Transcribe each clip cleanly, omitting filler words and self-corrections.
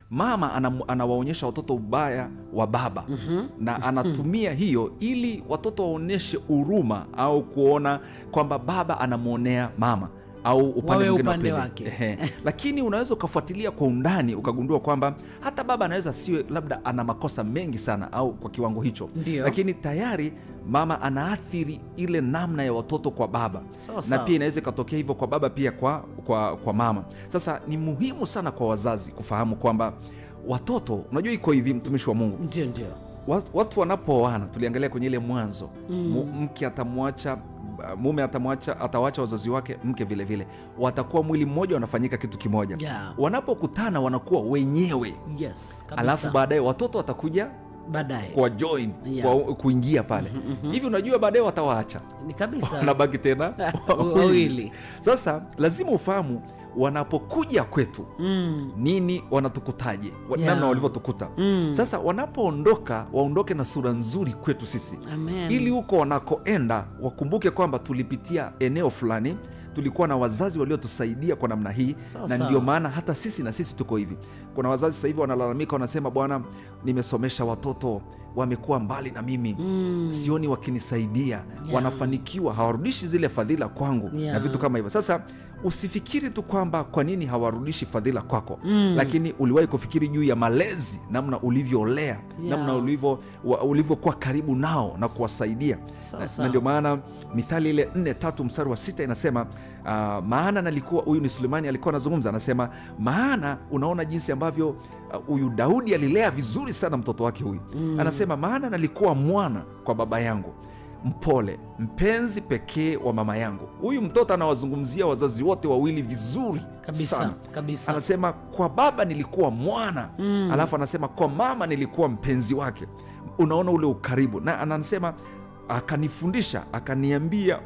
mama anawaonyesha watoto ubaya wa baba. Na anatumia hiyo ili watoto waonyeshe huruma au kuona kwamba baba anamuonea mama au upande wake. Lakini unaweza ukafuatilia kwa undani ukagundua kwamba hata baba anaweza siwe labda ana makosa mengi sana au kwa kiwango hicho. Ndiyo. Lakini tayari mama anaathiri ile namna ya watoto kwa baba. Na pia inaweza ikatokea hivyo kwa baba pia kwa mama. Sasa ni muhimu sana kwa wazazi kufahamu kwamba watoto, unajua iko hivi mtumishi wa Mungu. Ndio. Watu wanapooana, tuliangalia kwenye ile mwanzo, mke atamwacha mume, atawacha wazazi wake, mke vile vile, watakuwa mwili mmoja, wanafanyika kitu kimoja. Wanapokutana wanakuwa wenyewe. Alafu baadaye watoto watakuja baadaye kwa join, kuingia pale. Hivi unajua baadaye watawaacha. Ni kabisa. Wanabaki tena wawili. Sasa lazima ufahamu wanapokuja kwetu nini wanatukutaje, namna walivyotukuta. Sasa wanapoondoka, waondoke na sura nzuri kwetu sisi. Amen. Ili huko wanakoenda wakumbuke kwamba tulipitia eneo fulani, tulikuwa na wazazi waliotusaidia kwa namna hii. Na ndio maana hata sisi tuko hivi. Kuna wazazi sasa hivi wanalalamika, wanasema, bwana, nimesomesha watoto wamekuwa mbali na mimi, sioni wakinisaidia, wanafanikiwa, hawarudishi zile fadhila kwangu na vitu kama hivyo. Sasa usifikiri tu kwamba kwa nini hawarudishi fadhila kwako, lakini uliwahi kufikiri juu ya malezi, namna ulivyoolea, namna ulivyokuwa karibu nao na kuwasaidia. Na ndio maana Mithali ile 4:3 mstari wa 6 inasema, maana nalikuwa, huyu ni Sulemani alikuwa anazungumza, anasema, maana unaona jinsi ambavyo huyu Daudi alilea vizuri sana mtoto wake huyu. Anasema, maana nalikuwa mwana kwa baba yangu, mpole, mpenzi pekee wa mama yangu. Huyu mtoto anawazungumzia wazazi wote wawili vizuri sana. Anasema, kwa baba nilikuwa mwana, alafu anasema kwa mama nilikuwa mpenzi wake. Unaona ule ukaribu. Na anasema, akanifundisha akaniambia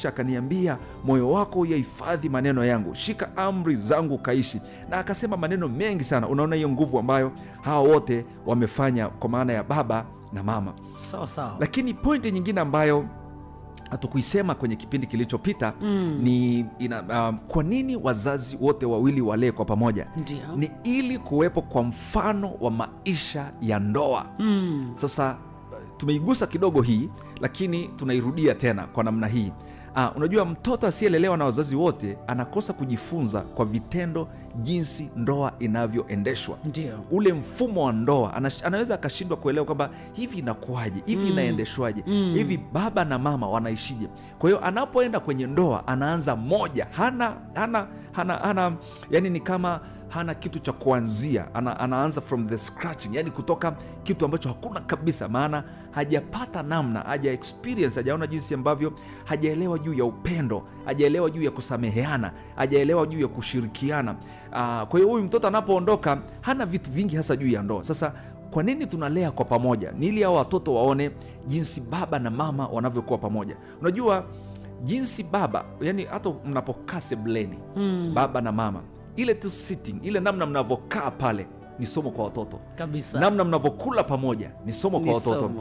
akaniambia, moyo wako uyahifadhi maneno yangu, shika amri zangu kaishi. Na akasema maneno mengi sana. Unaona hiyo nguvu ambayo hawa wote wamefanya kwa maana ya baba na mama. Sawa. Lakini pointi nyingine ambayo hatukuisema kwenye kipindi kilichopita ni kwa nini wazazi wote wawili walee kwa pamoja? Ni ili kuwepo kwa mfano wa maisha ya ndoa. Sasa tumeigusa kidogo hii, lakini tunairudia tena kwa namna hii. Unajua, mtoto asiyelelewa na wazazi wote anakosa kujifunza kwa vitendo jinsi ndoa inavyoendeshwa. Ule mfumo wa ndoa anaweza akashindwa kuelewa kwamba hivi inakuwaje, hivi inaendeshwaje, hivi baba na mama wanaishije. Kwa hiyo anapoenda kwenye ndoa anaanza moja, hana yani ni kama hana kitu cha kuanzia, anaanza from the scratching, yani kutoka kitu ambacho hakuna kabisa, maana hajapata namna, haja experience, hajaona jinsi ambavyo, hajaelewa juu ya upendo, hajaelewa juu ya kusameheana, hajaelewa juu ya kushirikiana. Kwa hiyo huyu mtoto anapoondoka hana vitu vingi hasa juu ya ndoa. Sasa kwa nini tunalea kwa pamoja? Ni ili hao watoto waone jinsi baba na mama wanavyokuwa pamoja. Unajua jinsi baba, yani hata mnapokaa sebuleni, baba na mama, ile tu sitting, ile namna mnavyokaa pale ni somo kwa watoto kabisa. Namna mnavyokula pamoja ni somo kwa watoto.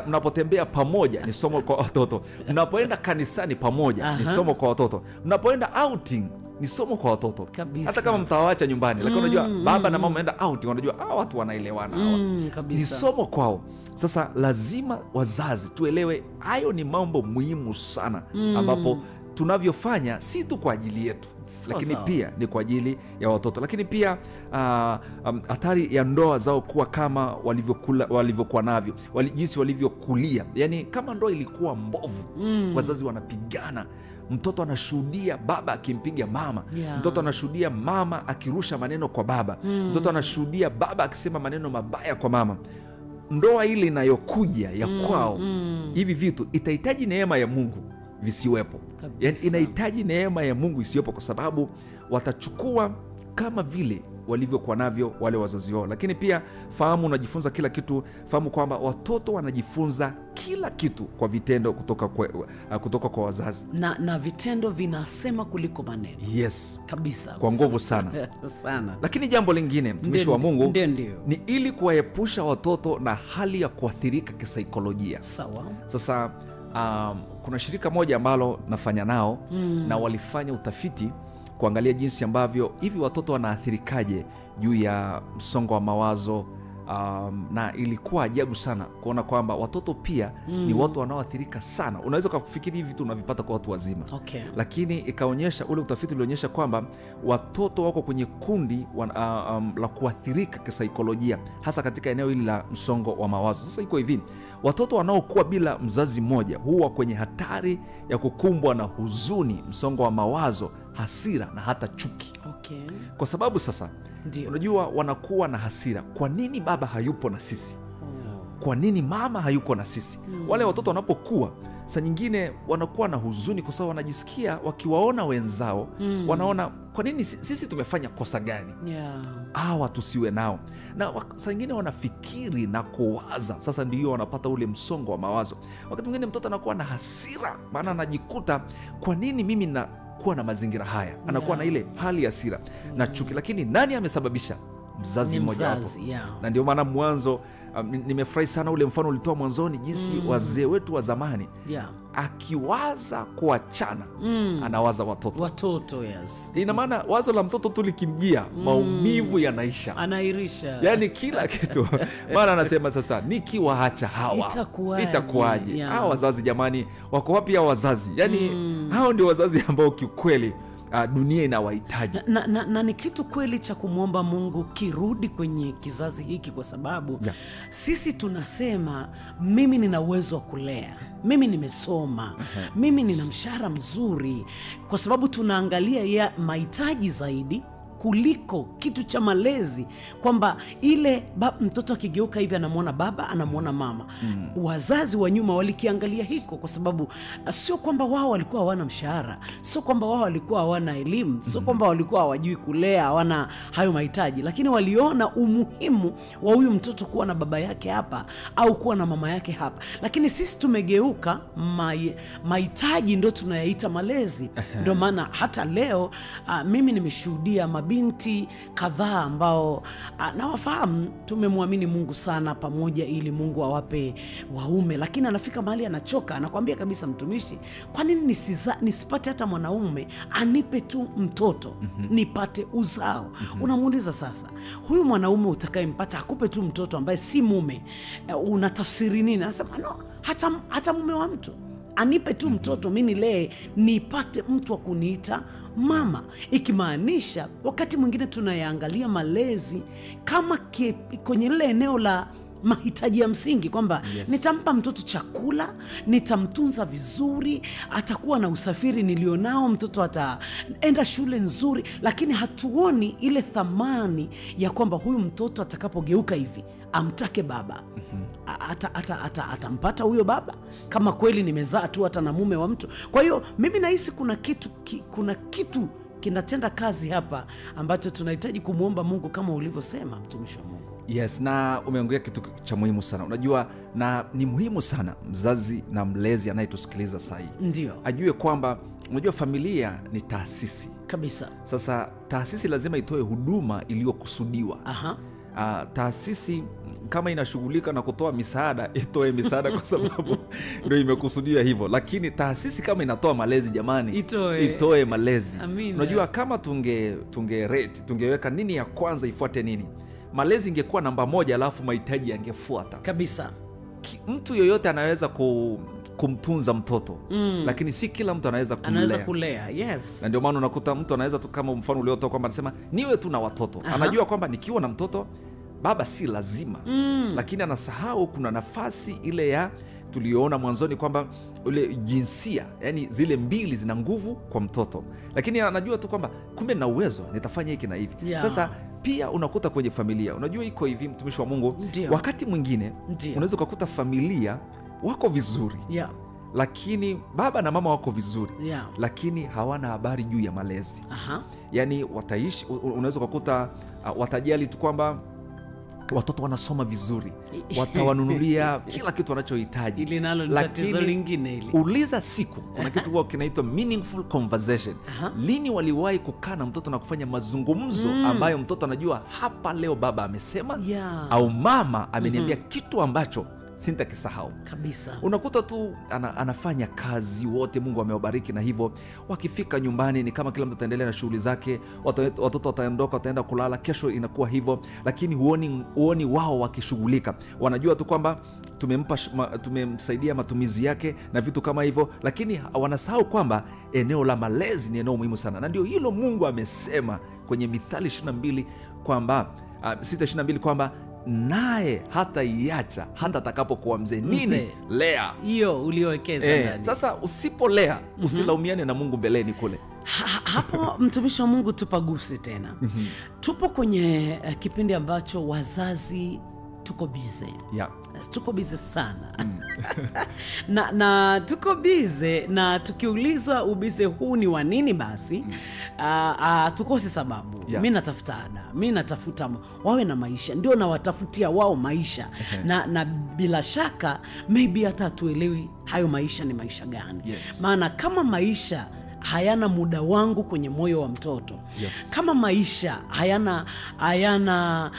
Mnapotembea pamoja ni somo kwa watoto. Mnapoenda kanisani pamoja ni somo kwa watoto. Mnapoenda outing ni somo kwa watoto kabisa. Hata kama mtawaacha nyumbani, lakini unajua baba na mama waenda outing, wanajua watu wanaelewana hawa. Ni somo kwao. Sasa lazima wazazi tuelewe hayo ni mambo muhimu sana, ambapo tunavyofanya si tu kwa ajili yetu, lakini pia ni kwa ajili ya watoto. Lakini pia hatari ya ndoa zao kuwa kama walivyokuwa navyo, jinsi walivyokulia. Yani kama ndoa ilikuwa mbovu, wazazi wanapigana, mtoto anashuhudia baba akimpiga mama, mtoto anashuhudia mama akirusha maneno kwa baba, mtoto anashuhudia baba akisema maneno mabaya kwa mama. Ndoa ile inayokuja ya kwao, hivi vitu itahitaji neema ya Mungu visiwepo. Yani inahitaji neema ya Mungu isiwepo, kwa sababu watachukua kama vile walivyokuwa navyo wale wazazi wao. Lakini pia fahamu, unajifunza kila kitu. Fahamu kwamba watoto wanajifunza kila kitu kwa vitendo kutoka kwa wazazi, na vitendo vinasema kuliko maneno. Yes kabisa, kwa nguvu sana sana. Lakini jambo lingine, mtumishi wa Mungu, ni ili kuwaepusha watoto na hali ya kuathirika kisaikolojia. Sawa. Sasa kuna shirika moja ambalo nafanya nao, na walifanya utafiti kuangalia jinsi ambavyo hivi watoto wanaathirikaje juu ya msongo wa mawazo. Na ilikuwa ajabu sana kuona kwamba watoto pia ni watu wanaoathirika sana. Unaweza kufikiri hivi vitu unavipata kwa watu wazima, lakini ikaonyesha, ule utafiti ulionyesha kwamba watoto wako kwenye kundi la kuathirika kisaikolojia, hasa katika eneo hili la msongo wa mawazo. Sasa iko hivi, watoto wanaokuwa bila mzazi mmoja huwa kwenye hatari ya kukumbwa na huzuni, msongo wa mawazo, hasira na hata chuki. Kwa sababu sasa unajua wanakuwa na hasira. Kwa nini baba hayupo na sisi? Kwa nini mama hayuko na sisi? Wale watoto wanapokuwa, saa nyingine wanakuwa na huzuni kwa sababu wanajisikia wakiwaona wenzao, wanaona kwa nini sisi tumefanya kosa gani hawa tusiwe nao, na saa nyingine wanafikiri na kuwaza. Sasa ndio wanapata ule msongo wa mawazo. Wakati mwingine mtoto anakuwa na hasira, maana anajikuta, kwa nini mimi kuwa na mazingira haya? Anakuwa na ile hali ya hasira na chuki, lakini nani amesababisha? Mzazi mmoja wapo. Na ndio maana mwanzo nimefurahi sana ule mfano ulitoa mwanzoni, jinsi wazee wetu wa zamani akiwaza kuachana anawaza watoto. Ina maana wazo la mtoto tu likimjia, maumivu yanaisha, anairisha, yani kila kitu. Maana anasema sasa, nikiwaacha hawa itakuwaje? Hawa wazazi jamani, wako wapi hao wazazi? Yani hao ndio wazazi ambao kiukweli dunia inawahitaji. Na ni kitu kweli cha kumwomba Mungu kirudi kwenye kizazi hiki, kwa sababu sisi tunasema mimi nina uwezo wa kulea, mimi nimesoma, mimi nina mshahara mzuri, kwa sababu tunaangalia ya mahitaji zaidi kuliko kitu cha malezi, kwamba ile mtoto akigeuka hivi anamwona baba, anamwona mama. Wazazi wa nyuma walikiangalia hiko, kwa sababu sio kwamba wao walikuwa hawana mshahara, sio kwamba wao walikuwa hawana elimu, sio kwamba walikuwa hawajui kulea, hawana hayo mahitaji, lakini waliona umuhimu wa huyu mtoto kuwa na baba yake hapa au kuwa na mama yake hapa. Lakini sisi tumegeuka, mahitaji ndio tunayaita malezi. Ndio maana hata leo mimi nimeshuhudia binti kadhaa ambao nawafahamu, tumemwamini Mungu sana pamoja ili Mungu awape waume, lakini anafika mahali anachoka, anakuambia kabisa, mtumishi, kwa nini nisipate hata mwanaume anipe tu mtoto nipate uzao? Unamuuliza, sasa huyu mwanaume utakayempata akupe tu mtoto ambaye si mume, unatafsiri nini? Anasema no, hata mume wa mtu anipe tu mtoto mimi nilee, nipate mtu wa kuniita mama. Ikimaanisha wakati mwingine tunayaangalia malezi kama kwenye lile eneo la mahitaji ya msingi, kwamba nitampa mtoto chakula, nitamtunza vizuri, atakuwa na usafiri nilionao, mtoto ataenda shule nzuri, lakini hatuoni ile thamani ya kwamba huyu mtoto atakapogeuka hivi amtake baba. Atampata huyo baba kama kweli nimezaa tu hata na mume wa mtu. Kwa hiyo mimi nahisi kuna kitu kinatenda kazi hapa ambacho tunahitaji kumwomba Mungu kama ulivyosema, mtumishi wa Mungu. Yes, na umeongea kitu cha muhimu sana. Unajua, na ni muhimu sana mzazi na mlezi anayetusikiliza sasa ndio ajue kwamba, unajua, familia ni taasisi kabisa. Sasa taasisi lazima itoe huduma iliyokusudiwa. Taasisi kama inashughulika na kutoa misaada, itoe misaada kwa sababu ndio imekusudia hivyo. Lakini taasisi kama inatoa malezi, jamani, itoe malezi. Unajua, kama tungeweka nini ya kwanza ifuate nini, malezi ingekuwa namba moja, alafu mahitaji yangefuata kabisa. Mtu yoyote anaweza kumtunza mtoto, lakini si kila mtu anaweza kulea. Na ndio maana unakuta mtu anaweza tu, kama mfano uliotoa kwamba anasema niwe tu na watoto. Anajua kwamba nikiwa na mtoto baba si lazima, lakini anasahau kuna nafasi ile ya tuliona mwanzoni kwamba ule jinsia, yani zile mbili zina nguvu kwa mtoto, lakini anajua tu kwamba kumbe na uwezo nitafanya hiki na hivi. Sasa pia unakuta kwenye familia, unajua iko hivi, mtumishi wa Mungu, wakati mwingine unaweza kukuta familia wako vizuri, lakini baba na mama wako vizuri, lakini hawana habari juu ya malezi. Yani wataishi, unaweza kukuta watajali tu kwamba watoto wanasoma vizuri, watawanunulia kila kitu wanachohitaji. Ili nalo ni tatizo lingine hili. Uliza siku, kuna kitu huwa kinaitwa meaningful conversation. Lini waliwahi kukaa na mtoto na kufanya mazungumzo ambayo mtoto anajua hapa leo baba amesema au mama ameniambia kitu ambacho sintakisahau kabisa. Unakuta tu anafanya kazi, wote Mungu amewabariki, na hivyo wakifika nyumbani ni kama kila mtu ataendelea na shughuli zake, watoto wataondoka, wataenda kulala, kesho inakuwa hivyo, lakini huoni wao wakishughulika. Wanajua tu kwamba tumemsaidia matumizi yake na vitu kama hivyo, lakini wanasahau kwamba eneo la malezi ni eneo muhimu sana. Na ndio hilo Mungu amesema kwenye Mithali 22 kwamba 6:22 kwamba naye hata iacha hata atakapokuwa mzee. Nini? Lea. Hiyo uliowekeza ndani. Sasa usipolea usilaumiane na Mungu mbeleni kule. Hapo mtumishi wa Mungu tupagusi tena. Tupo kwenye kipindi ambacho wazazi tuko busy. Tuko busy sana. na tuko busy, na tukiulizwa ubize huu ni wa nini basi, tukosi sababu. Mimi natafuta ada, mimi natafuta wawe na maisha, ndio na watafutia wao maisha. na bila shaka maybe hata tuelewi hayo maisha ni maisha gani. Maana kama maisha hayana muda wangu kwenye moyo wa mtoto, kama maisha hayana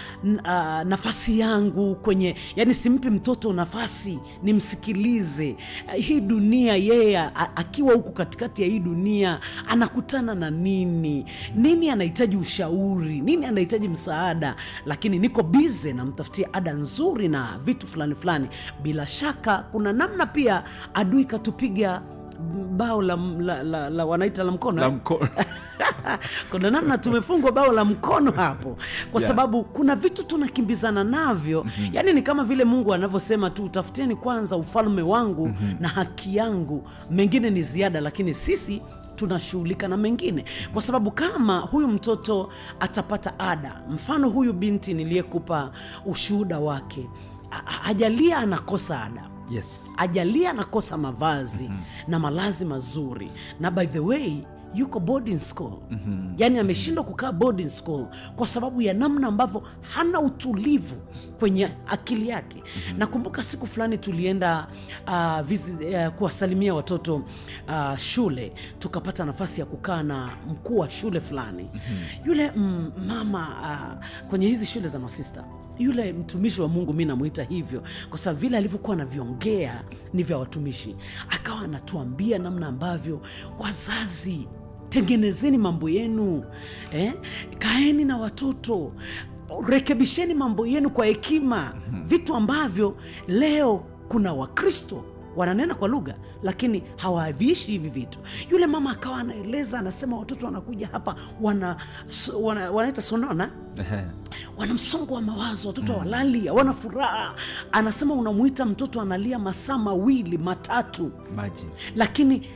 nafasi yangu kwenye, yani simpi mtoto nafasi nimsikilize, hii dunia, yeye akiwa huku katikati ya hii dunia anakutana na nini anahitaji ushauri, nini anahitaji msaada, lakini niko busy na mtafutia ada nzuri na vitu fulani fulani, bila shaka kuna namna pia adui katupiga bao la wanaita la mkono. Kuna namna tumefungwa bao la mkono hapo, kwa sababu kuna vitu tunakimbizana navyo. Yani ni kama vile Mungu anavyosema tu, utafuteni kwanza ufalme wangu na haki yangu, mengine ni ziada. Lakini sisi tunashughulika na mengine, kwa sababu kama huyu mtoto atapata ada, mfano huyu binti niliyekupa ushuhuda wake, ajalia anakosa ada, ajalia anakosa mavazi na malazi mazuri, na by the way yuko boarding school. Yani ameshindwa kukaa boarding school kwa sababu ya namna ambavyo hana utulivu kwenye akili yake. Nakumbuka siku fulani tulienda kuwasalimia watoto shule, tukapata nafasi ya kukaa na mkuu wa shule fulani. Yule mama kwenye hizi shule za masista, yule mtumishi wa Mungu, mimi namuita hivyo kwa sababu vile alivyokuwa anaviongea ni vya watumishi, akawa anatuambia namna ambavyo wazazi, tengenezeni mambo yenu, kaeni na watoto, rekebisheni mambo yenu kwa hekima. Vitu ambavyo leo kuna Wakristo wananena kwa lugha lakini hawaviishi hivi vitu. Yule mama akawa anaeleza, anasema watoto wanakuja hapa wanaita sonona, wana msongo wa mawazo, watoto walali, wana furaha. Anasema unamuita mtoto analia masaa 2 3, lakini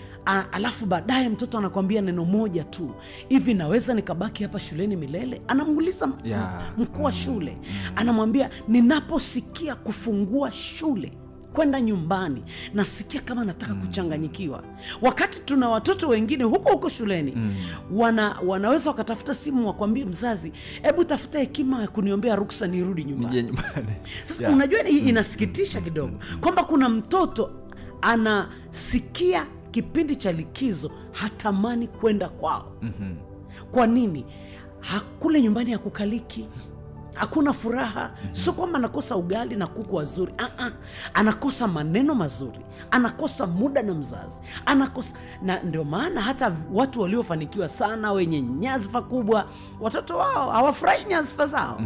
alafu baadaye mtoto anakuambia neno moja tu, hivi naweza nikabaki hapa shuleni milele? Anamuuliza mkuu wa shule, anamwambia ninaposikia kufungua shule kwenda nyumbani nasikia kama nataka kuchanganyikiwa. Wakati tuna watoto wengine huko shuleni wanaweza wakatafuta simu wakwambie mzazi, hebu tafuta hekima ya kuniombea ruksa nirudi nyumbani. Sasa unajua inasikitisha kidogo kwamba kuna mtoto anasikia kipindi cha likizo hatamani kwenda kwao. Kwa nini? Hakule nyumbani ya kukaliki, hakuna furaha. Sio kwamba anakosa ugali na kuku wazuri, anakosa maneno mazuri, anakosa muda na mzazi, anakosa. Na ndio maana hata watu waliofanikiwa sana, wenye nyadhifa kubwa, watoto wao hawafurahi nyadhifa zao.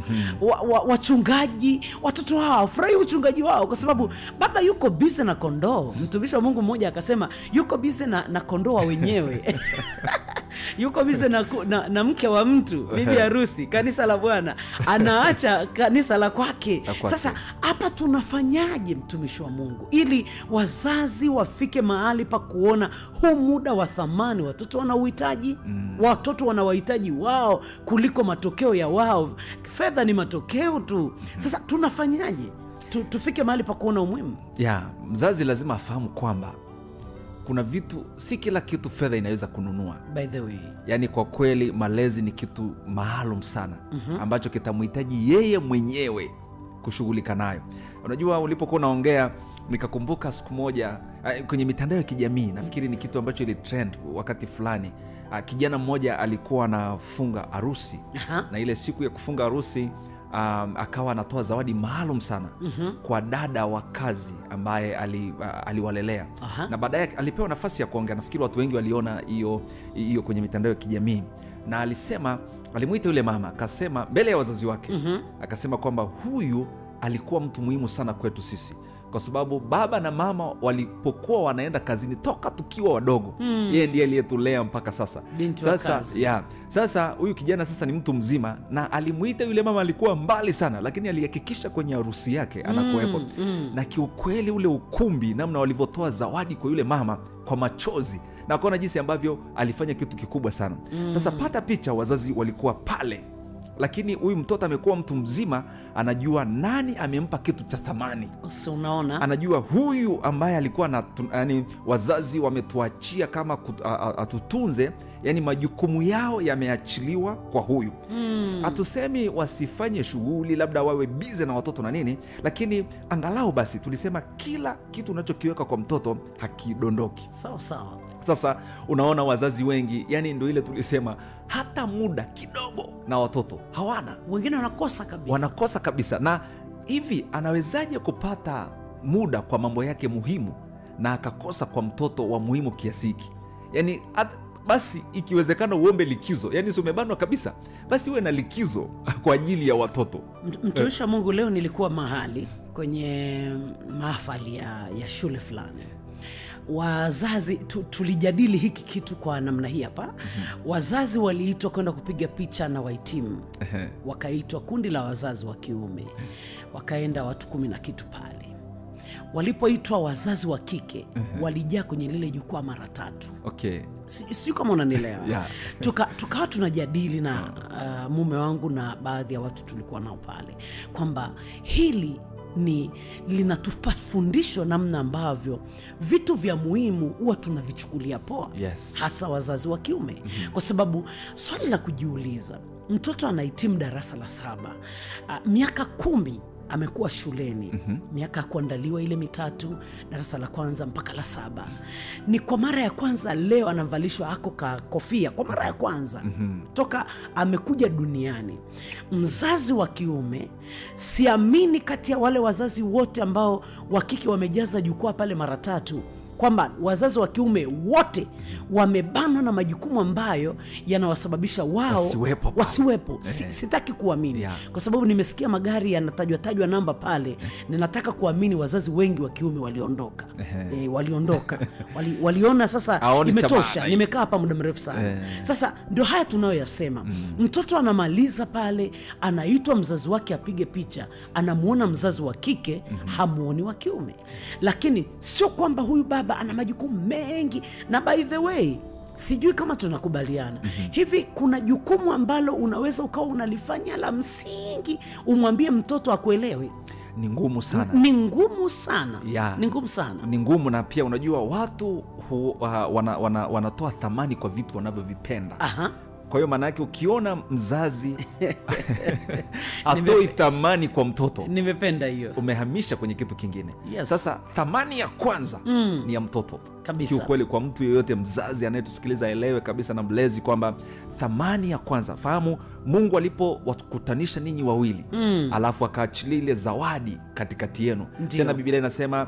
Wachungaji, watoto wao hawafurahi uchungaji wao kwa sababu baba yuko busy na kondoo. Mtumishi wa Mungu mmoja akasema yuko busy na kondoo wa wenyewe. Yuko busy na mke wa mtu, bibi harusi, kanisa la Bwana, anaacha kanisa la kwake. Sasa hapa tunafanyaje, mtumishi wa Mungu, ili wazazi wafike mahali pa kuona huu muda wa thamani watoto wanauhitaji? Watoto wanawahitaji wao kuliko matokeo ya wao. Fedha ni matokeo tu. Sasa tunafanyaje tufike mahali pa kuona umuhimu? Mzazi lazima afahamu kwamba kuna vitu, si kila kitu fedha inaweza kununua. By the way, yani kwa kweli malezi ni kitu maalum sana ambacho kitamhitaji yeye mwenyewe kushughulika nayo. Unajua, ulipokuwa unaongea nikakumbuka siku moja kwenye mitandao ya kijamii, nafikiri ni kitu ambacho ili trend wakati fulani. Kijana mmoja alikuwa anafunga harusi na ile siku ya kufunga harusi akawa anatoa zawadi maalum sana kwa dada wa kazi ambaye aliwalelea. Na baadaye alipewa nafasi ya kuongea. Nafikiri watu wengi waliona hiyo kwenye mitandao ya kijamii, na alimuita yule mama, akasema mbele ya wazazi wake, akasema kwamba huyu alikuwa mtu muhimu sana kwetu sisi, kwa sababu baba na mama walipokuwa wanaenda kazini toka tukiwa wadogo, yeye ndiye aliyetulea mpaka sasa. Sasa huyu kijana sasa ni mtu mzima, na alimuita yule mama, alikuwa mbali sana, lakini alihakikisha kwenye harusi yake anakuwepo. Na kiukweli ule ukumbi, namna walivyotoa zawadi kwa yule mama kwa machozi, na kuona jinsi ambavyo alifanya kitu kikubwa sana. Sasa pata picha, wazazi walikuwa pale, lakini huyu mtoto amekuwa mtu mzima, anajua nani amempa kitu cha thamani. Unaona, anajua huyu ambaye alikuwa yani wazazi wametuachia kama atutunze, yani majukumu yao yameachiliwa kwa huyu. Hatusemi wasifanye shughuli, labda wawe bize na watoto na nini, lakini angalau basi tulisema kila kitu unachokiweka kwa mtoto hakidondoki. Sawa. Sasa unaona wazazi wengi, yani ndio ile tulisema, hata muda kidogo na watoto hawana. Wengine wanakosa kabisa. Na hivi anawezaje kupata muda kwa mambo yake muhimu na akakosa kwa mtoto wa muhimu kiasi hiki? Yani basi ikiwezekana uombe likizo, yani umebanwa kabisa, basi uwe na likizo kwa ajili ya watoto. Mtumishi wa Mungu, leo nilikuwa mahali kwenye mahafali ya shule fulani. Wazazi tulijadili hiki kitu kwa namna hii hapa. Wazazi waliitwa kwenda kupiga picha na wahitimu. Wakaitwa kundi la wazazi wa kiume, wakaenda watu 10 na kitu pale. Walipoitwa wazazi wa kike, walijaa kwenye lile jukwaa mara 3. Okay. Sio kama unanielewa. Tukawa tunajadili na mume wangu na baadhi ya watu tulikuwa nao pale, kwamba hili linatupa fundisho namna ambavyo vitu vya muhimu huwa tunavichukulia poa. Hasa wazazi wa kiume. Kwa sababu swali la kujiuliza, mtoto anahitimu darasa la 7, miaka 10 amekuwa shuleni, miaka kuandaliwa ile 3, darasa la kwanza mpaka la 7. Ni kwa mara ya kwanza leo anavalishwa ako kofia kwa mara ya kwanza toka amekuja duniani. Mzazi wa kiume, siamini kati ya wale wazazi wote ambao wa kike wamejaza jukwaa pale mara 3, kwamba wazazi wa kiume wote wamebanwa na majukumu ambayo yanawasababisha wao wasiwepo. Sitaki kuamini, kwa sababu nimesikia magari yanatajwa namba pale. Ninataka kuamini wazazi wengi wa kiume waliondoka. Waliona sasa imetosha, nimekaa hapa muda mrefu sana. Sasa ndio haya tunayoyasema. Mtoto anamaliza pale, anaitwa mzazi wake apige picha, anamuona mzazi wa kike, hamuoni wa kiume. Lakini sio kwamba huyu baba ana majukumu mengi. Na by the way, sijui kama tunakubaliana, hivi kuna jukumu ambalo unaweza ukawa unalifanya la msingi umwambie mtoto akuelewe? Ni ngumu sana. Ni ngumu sana. Ni ngumu, na pia unajua watu wanatoa thamani kwa vitu wanavyovipenda. Kwa hiyo maana yake ukiona mzazi atoi thamani kwa mtoto, nimependa hiyo, umehamisha kwenye kitu kingine. Sasa thamani ya kwanza ni ya mtoto kabisa. Kiukweli, kwa mtu yeyote mzazi anayetusikiliza elewe kabisa, na mlezi, kwamba thamani ya kwanza, fahamu Mungu alipowakutanisha ninyi wawili, alafu akaachilia ile zawadi katikati yenu. Tena Biblia inasema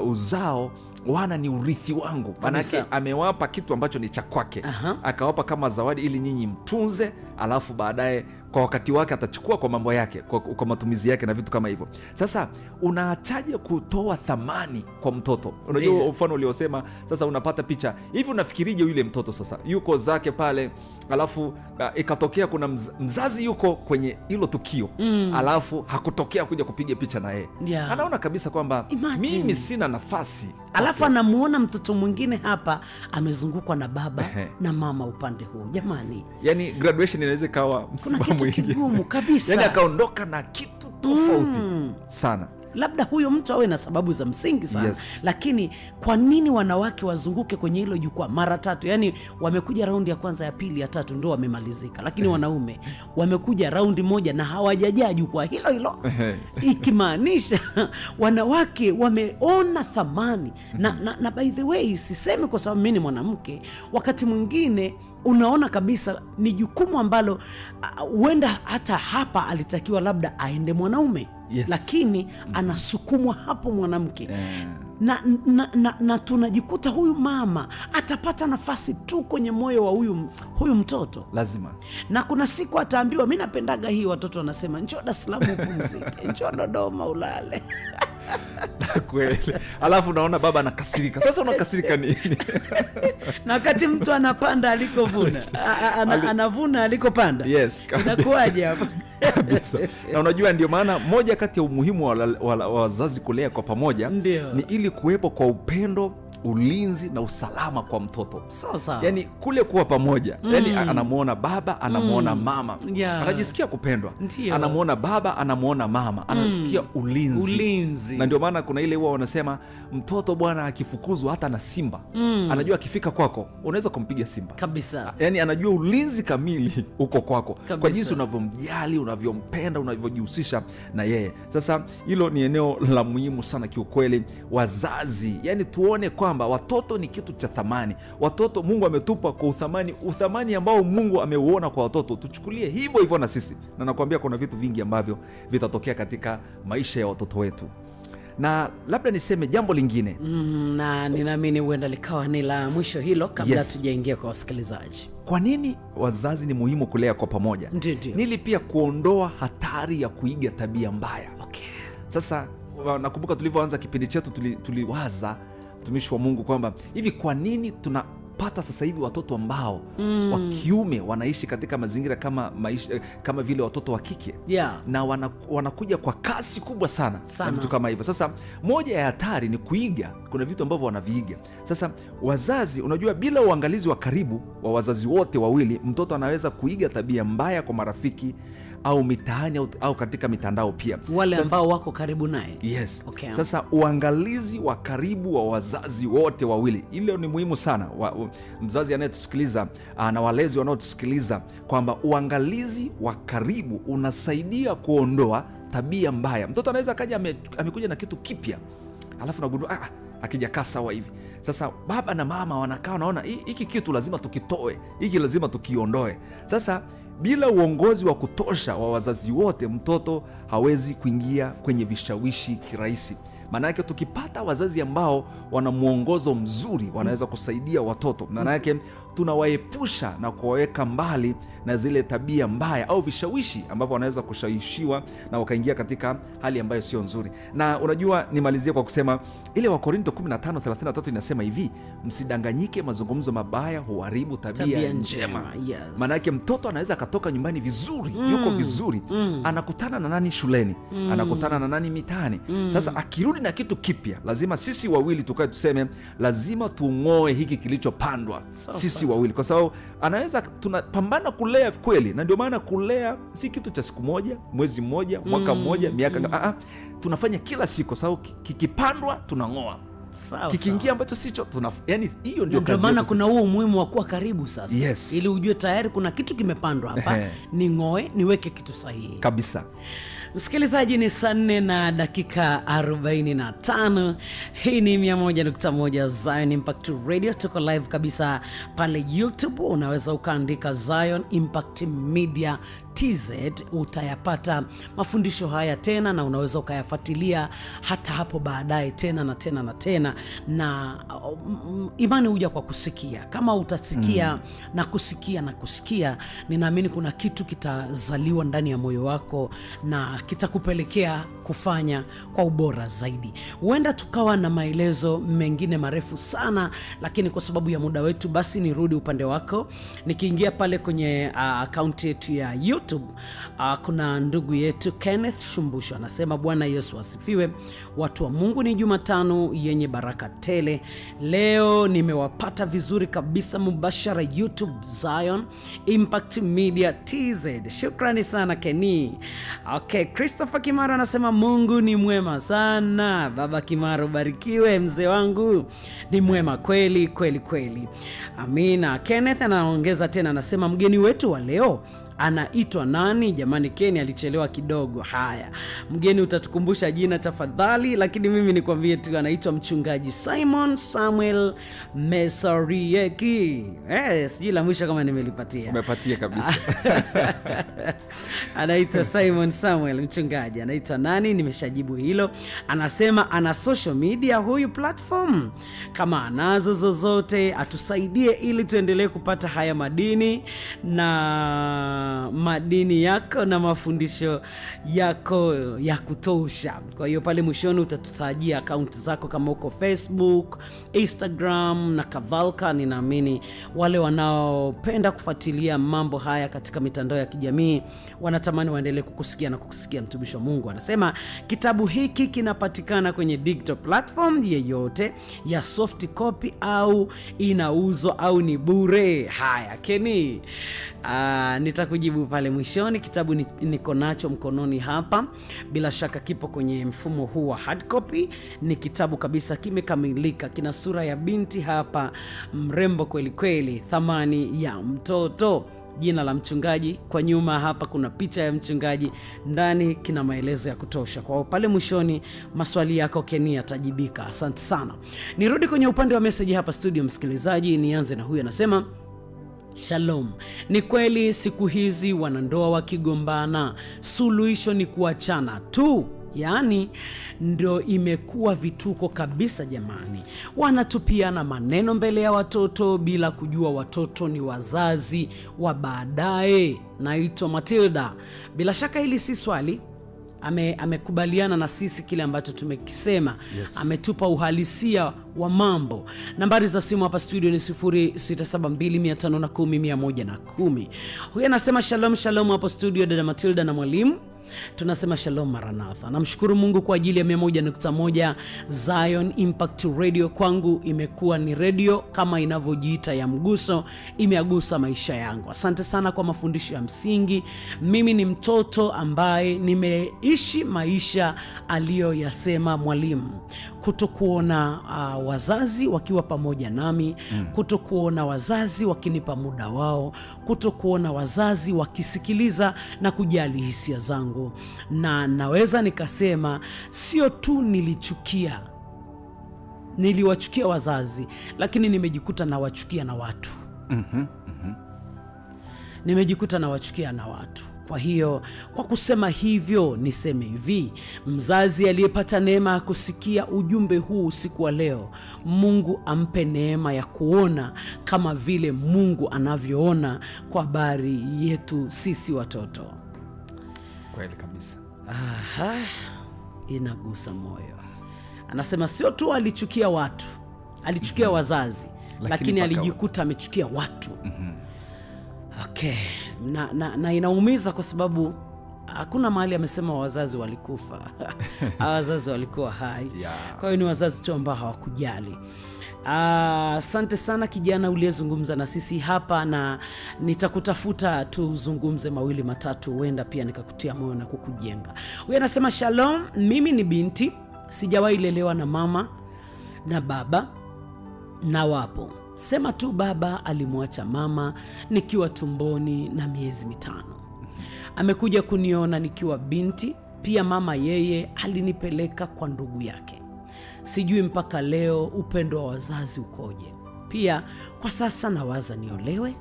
uzao wana ni urithi wangu. Manake amewapa kitu ambacho ni cha kwake, akawapa kama zawadi ili nyinyi mtunze, alafu baadaye kwa wakati wake atachukua kwa mambo yake, kwa matumizi yake na vitu kama hivyo. Sasa unaachaje kutoa thamani kwa mtoto? Unajua mfano uliosema, sasa unapata picha hivi, unafikirije yule mtoto sasa yuko zake pale, alafu ikatokea kuna mzazi yuko kwenye hilo tukio, alafu hakutokea kuja kupiga picha na yeye. Anaona kabisa kwamba mimi sina nafasi, alafu anamuona mtoto mwingine hapa amezungukwa na baba na mama upande huu. Jamani, yani graduation inaweza kawa msiba mwingi kigumu kabisa. Yani akaondoka na kitu tofauti sana. labda huyo mtu awe na sababu za msingi sana. Yes. Lakini kwa nini wanawake wazunguke kwenye hilo jukwaa mara 3? Yani wamekuja raundi ya kwanza, ya pili, ya tatu ndio wamemalizika. Lakini wanaume wamekuja raundi moja na hawajajaa jukwaa hilo hilo. Ikimaanisha wanawake wameona thamani. Na by the way, sisemi kwa sababu mimi ni mwanamke, wakati mwingine unaona kabisa ni jukumu ambalo huenda hata hapa alitakiwa labda aende mwanaume. Yes. Lakini anasukumwa hapo mwanamke. Na tunajikuta huyu mama atapata nafasi tu kwenye moyo wa huyu mtoto lazima. Na kuna siku ataambiwa, mimi napendaga hii, watoto wanasema njoo Dar es Salaam upumzike, njoo Dodoma ulale. Kweli. Alafu naona baba anakasirika. Sasa unakasirika nini? Na wakati mtu anapanda alikovuna, anavuna alikopanda. Yes, inakuwaje hapo? Kabisa. Na unajua ndio maana moja kati ya umuhimu wa wazazi kulea kwa pamoja ni ili kuwepo kwa upendo, ulinzi na usalama kwa mtoto. Sawa. Yani kule kuwa pamoja. Yani anamuona baba, anamuona mama. Anajisikia kupendwa. Anamuona baba, anamuona mama. Anasikia ulinzi. Na ndio maana kuna ile huwa wanasema mtoto bwana akifukuzwa hata na simba, anajua akifika kwako unaweza kumpiga simba. Kabisa. Yani anajua ulinzi kamili uko kwako. Kabisa. Kwa jinsi unavyomjali, unavyompenda, unavyojihusisha na yeye. Sasa hilo ni eneo la muhimu sana kiukweli. Wazazi, yani tuone kwamba watoto ni kitu cha thamani. Watoto Mungu ametupa kwa uthamani ambao Mungu ameuona kwa watoto. Tuchukulie hivyo hivyo na sisi. Na nakwambia kuna vitu vingi ambavyo vitatokea katika maisha ya watoto wetu. Na labda niseme jambo lingine. Na ninaamini huenda likawa ni la mwisho hilo kabla tujaingia kwa wasikilizaji. Kwa nini wazazi ni muhimu kulea kwa pamoja? Ndiyo. Nili pia kuondoa hatari ya kuiga tabia mbaya. Okay. Sasa nakumbuka tulivyoanza kipindi chetu tuliwaza mtumishi wa Mungu kwamba hivi kwa nini tunapata sasa hivi watoto ambao wa kiume wanaishi katika mazingira kama vile watoto wa kike. Na wanakuja kwa kasi kubwa sana. Na vitu kama hivyo. Sasa moja ya hatari ni kuiga. Kuna vitu ambavyo wanaviiga. Sasa wazazi, unajua bila uangalizi wa karibu wa wazazi wote wawili, mtoto anaweza kuiga tabia mbaya kwa marafiki au mitaani au katika mitandao pia. Wale ambao wako karibu naye. Yes. Okay. Sasa uangalizi wa karibu wa wazazi wote wawili, ile ni muhimu sana. Mzazi anayetusikiliza na walezi wanaotusikiliza, kwamba uangalizi wa karibu unasaidia kuondoa tabia mbaya. Mtoto anaweza akaja amekuja na kitu kipya, alafu nagundua akijakaa sawa hivi. Sasa baba na mama wanakaa wanaona hiki kitu lazima tukitoe, hiki lazima tukiondoe. Sasa bila uongozi wa kutosha wa wazazi wote, mtoto hawezi kuingia kwenye vishawishi kirahisi. Maana yake tukipata wazazi ambao wana mwongozo mzuri, wanaweza kusaidia watoto. Maana yake tunawaepusha na kuwaweka mbali na zile tabia mbaya au vishawishi ambavyo wanaweza kushawishiwa na wakaingia katika hali ambayo sio nzuri. Na unajua, nimalizie kwa kusema ile Wakorintho 15:33 inasema hivi, msidanganyike, mazungumzo mabaya huharibu tabia njema. Yes. Maana yake mtoto anaweza akatoka nyumbani vizuri, yuko vizuri, anakutana na nani shuleni, anakutana na nani mitaani. Sasa akirudi na kitu kipya, lazima sisi wawili tukae tuseme, lazima tung'oe hiki kilichopandwa. Sisi wawili, kwa sababu anaweza tunapambana kulea kweli. Na ndio maana kulea si kitu cha siku moja, mwezi mmoja, mwaka mmoja, miaka tunafanya kila siku, sababu kikipandwa tunang'oa. Kikiingia ambacho sicho yani hiyo ndio kazi. Ndio maana kuna huo umuhimu wa kuwa karibu sasa. Yes. Ili ujue tayari kuna kitu kimepandwa hapa, ning'oe, niweke kitu sahihi. Kabisa. Msikilizaji, ni 4:45. Hii ni 101.1 Zion Impact Radio. Tuko live kabisa pale YouTube. Unaweza ukaandika Zion Impact Media TZ, utayapata mafundisho haya tena, na unaweza ukayafuatilia hata hapo baadaye tena na tena na tena. Na imani huja kwa kusikia. Kama utasikia na kusikia na kusikia, ninaamini kuna kitu kitazaliwa ndani ya moyo wako na kitakupelekea kufanya kwa ubora zaidi. Huenda tukawa na maelezo mengine marefu sana, lakini kwa sababu ya muda wetu, basi nirudi upande wako. Nikiingia pale kwenye akaunti yetu ya YouTube YouTube. Kuna ndugu yetu Kenneth Shumbusho anasema Bwana Yesu asifiwe. Watu wa Mungu, ni Jumatano yenye baraka tele. Leo nimewapata vizuri kabisa mubashara YouTube Zion Impact Media TZ. Shukrani sana Kenny. Okay, Christopher Kimaro anasema Mungu ni mwema sana. Baba Kimaro, barikiwe mzee wangu. Ni mwema kweli kweli kweli. Amina. Kenneth anaongeza tena anasema mgeni wetu wa leo anaitwa nani? Jamani, Kenny alichelewa kidogo. Haya, mgeni utatukumbusha jina tafadhali, lakini mimi nikwambie tu anaitwa mchungaji Simon Samuel Mesorieki. Sijui la mwisho kama nimelipatia. Umepatia kabisa. Anaitwa Simon Samuel, mchungaji. Anaitwa nani? Nimeshajibu hilo. Anasema ana social media huyu platform. Kama anazo zozote atusaidie ili tuendelee kupata haya madini yako na mafundisho yako ya kutosha. Kwa hiyo pale mwishoni utatusajia account zako kama uko Facebook, Instagram na kadhalika. Ninaamini wale wanaopenda kufuatilia mambo haya katika mitandao ya kijamii wanatamani waendelee kukusikia na kukusikia mtumishi wa Mungu. Anasema kitabu hiki kinapatikana kwenye digital platform yeyote ya soft copy au inauzwa au ni bure. Haya Kenny, nitakujibu pale mwishoni. Kitabu niko nacho mkononi hapa, bila shaka kipo kwenye mfumo huu wa hard copy. Ni kitabu kabisa kimekamilika, kina sura ya binti hapa mrembo kweli kweli, thamani ya mtoto, jina la mchungaji kwa nyuma hapa, kuna picha ya mchungaji ndani, kina maelezo ya kutosha. Kwa pale mwishoni maswali yako Kenny yatajibika. Asante sana. Nirudi kwenye upande wa message hapa studio msikilizaji, nianze na huyu anasema Shalom. Ni kweli siku hizi wanandoa wakigombana suluhisho ni kuachana tu. Yaani ndio imekuwa vituko kabisa jamani. Wanatupiana maneno mbele ya watoto bila kujua watoto ni wazazi wa baadaye. Naitwa Matilda. Bila shaka hili si swali. Amekubaliana na sisi kile ambacho tumekisema. Yes. Ametupa uhalisia wa mambo. Nambari za simu hapa studio ni 0672510110. Huyu anasema shalom hapo studio dada Matilda na mwalimu. Tunasema shalom Maranatha. Namshukuru Mungu kwa ajili ya 101.1 Zion Impact Radio. Kwangu imekuwa ni radio kama inavyojiita ya mguso, imeagusa maisha yangu. Asante sana kwa mafundisho ya msingi. Mimi ni mtoto ambaye nimeishi maisha aliyoyasema mwalimu. Kutokuona wazazi wakiwa pamoja nami, kutokuona wazazi wakinipa muda wao, kutokuona wazazi wakisikiliza na kujali hisia zangu. Na naweza nikasema sio tu niliwachukia wazazi, lakini nimejikuta nawachukia na watu. Nimejikuta nawachukia na watu. Kwa hiyo kwa kusema hivyo niseme hivi, mzazi aliyepata neema ya kusikia ujumbe huu usiku wa leo, Mungu ampe neema ya kuona kama vile Mungu anavyoona kwa habari yetu sisi watoto. Kweli kabisa. Inagusa moyo. Anasema sio tu alichukia watu, alichukia wazazi, lakini alijikuta amechukia watu. Okay. Na inaumiza kwa sababu hakuna mahali amesema wazazi walikufa. Wazazi walikuwa hai. Yeah. Kwa hiyo ni wazazi tu ambao hawakujali. Asante sana kijana uliyezungumza na sisi hapa, na nitakutafuta tuzungumze mawili matatu, huenda pia nikakutia moyo na kukujenga. Huyu anasema shalom, mimi ni binti, sijawahi lelewa na mama na baba, na wapo sema tu baba alimwacha mama nikiwa tumboni na miezi 5. Amekuja kuniona nikiwa binti, pia mama yeye alinipeleka kwa ndugu yake. Sijui mpaka leo upendo wa wazazi ukoje. Pia kwa sasa nawaza niolewe,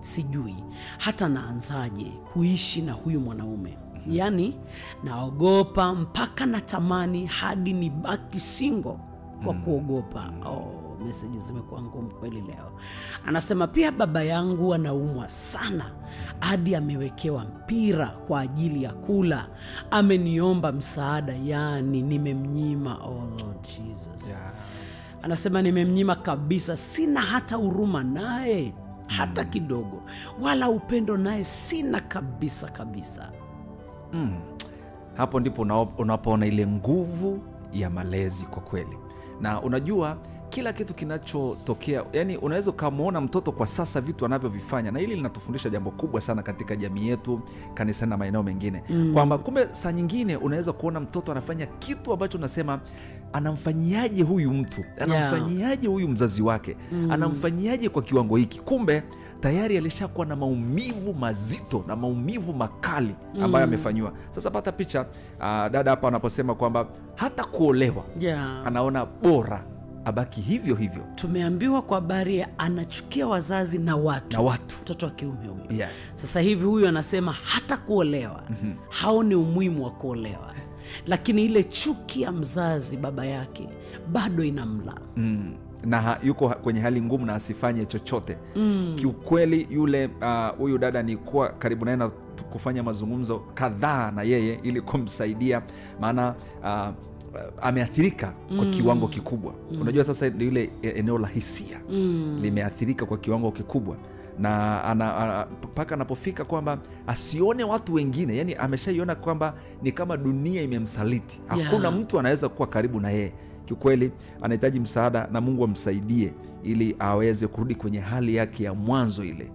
sijui hata naanzaje kuishi na huyu mwanaume. Yaani naogopa mpaka natamani hadi nibaki single kwa kuogopa. Message zimekuwa ngumu kweli leo. Anasema pia baba yangu anaumwa sana, hadi amewekewa mpira kwa ajili ya kula. Ameniomba msaada, yani nimemnyima. Oh Lord Jesus. Yeah. Anasema nimemnyima kabisa, sina hata huruma naye. hata kidogo, wala upendo naye sina kabisa kabisa. Hapo ndipo unapoona ile nguvu ya malezi kwa kweli. Na unajua kila kitu kinachotokea, yani unaweza ukamwona mtoto kwa sasa vitu anavyovifanya, na hili linatufundisha jambo kubwa sana katika jamii yetu, kanisani na maeneo mengine, kwamba kumbe saa nyingine unaweza kuona mtoto anafanya kitu ambacho unasema anamfanyiaje huyu mtu, anamfanyiaje huyu mzazi wake, anamfanyiaje kwa kiwango hiki. Kumbe tayari alishakuwa na maumivu mazito na maumivu makali ambayo amefanyiwa. Sasa pata picha, dada hapa anaposema kwamba hata kuolewa anaona bora abaki hivyo hivyo. Tumeambiwa kwa habari ya anachukia wazazi na watu. Mtoto wa kiume huyu. Sasa hivi huyu anasema hata kuolewa haoni umuhimu wa kuolewa, lakini ile chuki ya mzazi baba yake bado inamla. Na yuko kwenye hali ngumu na asifanye chochote. Kiukweli yule huyu dada ni kuwa karibu naye na kufanya mazungumzo kadhaa na yeye ili kumsaidia, maana ameathirika kwa kiwango kikubwa. Unajua sasa ile eneo la hisia limeathirika kwa kiwango kikubwa, na mpaka anapofika kwamba asione watu wengine, yani ameshaiona kwamba ni kama dunia imemsaliti, hakuna mtu anaweza kuwa karibu na yeye. Kiukweli anahitaji msaada, na Mungu amsaidie ili aweze kurudi kwenye hali yake ya mwanzo ile